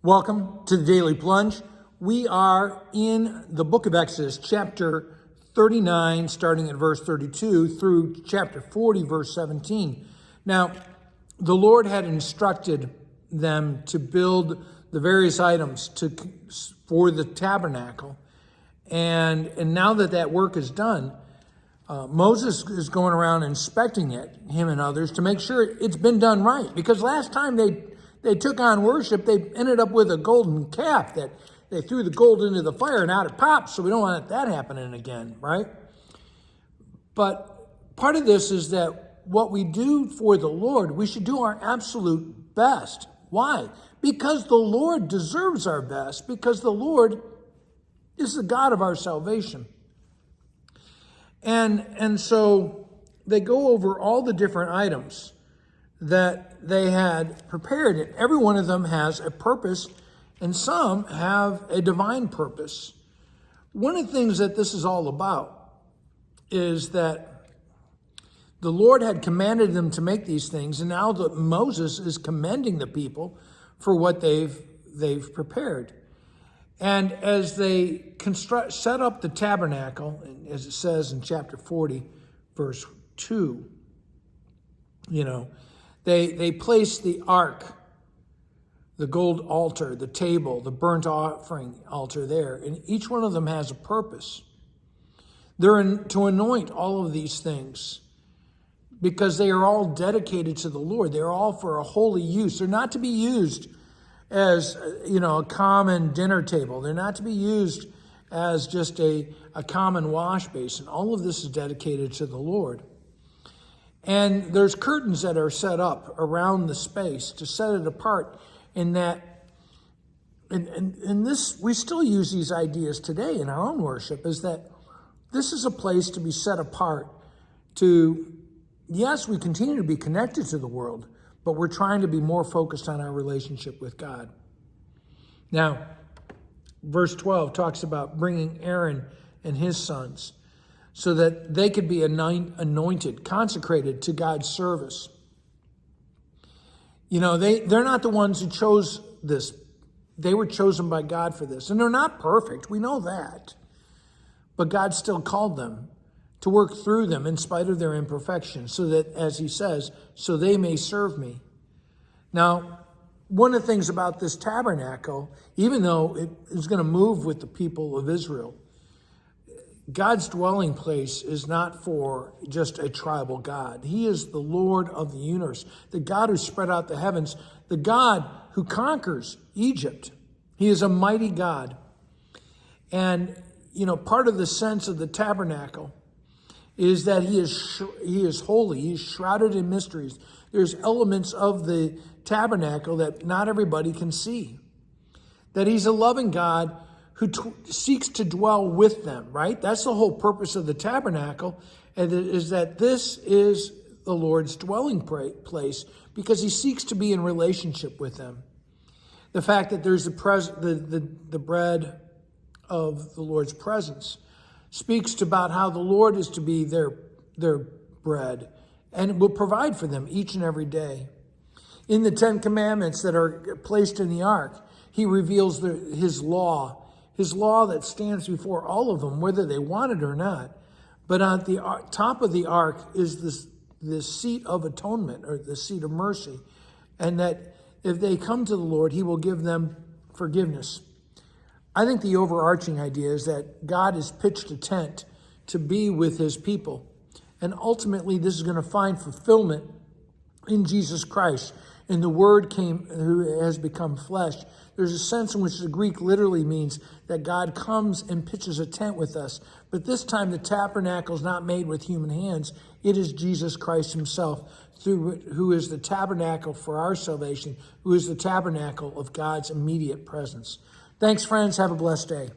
Welcome to the Daily Plunge. We are in the book of Exodus, chapter 39, starting at verse 32, through chapter 40, verse 17. Now, the Lord had instructed them to build the various items for the tabernacle. And now that work is done, Moses is going around inspecting it, him and others, to make sure it's been done right. Because last time they took on worship, they ended up with a golden calf that they threw the gold into the fire and out it pops. So we don't want that happening again, right? But part of this is that what we do for the Lord, we should do our absolute best. Why? Because the Lord deserves our best, because the Lord is the God of our salvation. And so they go over all the different items that they had prepared. And every one of them has a purpose, and some have a divine purpose. One of the things that this is all about is that the Lord had commanded them to make these things, and now that Moses is commending the people for what they've prepared. And as they set up the tabernacle, as it says in chapter 40, verse 2, they placed the ark, the gold altar, the table, the burnt offering altar there, and each one of them has a purpose. They're to anoint all of these things because they are all dedicated to the Lord. They're all for a holy use. They're not to be used as, a common dinner table. They're not to be used as just a common wash basin. All of this is dedicated to the Lord. And there's curtains that are set up around the space to set it apart in that, and this, we still use these ideas today in our own worship, is that this is a place to be set apart to, yes, we continue to be connected to the world, but we're trying to be more focused on our relationship with God. Now, verse 12 talks about bringing Aaron and his sons so that they could be anointed, consecrated to God's service. They're not the ones who chose this. They were chosen by God for this. And they're not perfect. We know that. But God still called them to work through them in spite of their imperfection, so that, as he says, so they may serve me. Now, one of the things about this tabernacle, even though it is going to move with the people of Israel, God's dwelling place is not for just a tribal God. He is the Lord of the universe, the God who spread out the heavens, the God who conquers Egypt. He is a mighty God. And, part of the sense of the tabernacle is that he is holy. He is shrouded in mysteries. There's elements of the tabernacle that not everybody can see. That he's a loving God who seeks to dwell with them, right? That's the whole purpose of the tabernacle, and it is that this is the Lord's dwelling place because he seeks to be in relationship with them. The fact that there's the bread of the Lord's presence speaks about how the Lord is to be their bread and will provide for them each and every day. In the 10 Commandments that are placed in the ark, he reveals his law that stands before all of them, whether they want it or not. But on the top of the ark is this seat of atonement, or the seat of mercy, and that if they come to the Lord, he will give them forgiveness. I think the overarching idea is that God has pitched a tent to be with his people. And ultimately, this is going to find fulfillment in Jesus Christ. And the Word who has become flesh. There's a sense in which the Greek literally means that God comes and pitches a tent with us. But this time, the tabernacle is not made with human hands. It is Jesus Christ himself, who is the tabernacle for our salvation, who is the tabernacle of God's immediate presence. Thanks, friends. Have a blessed day.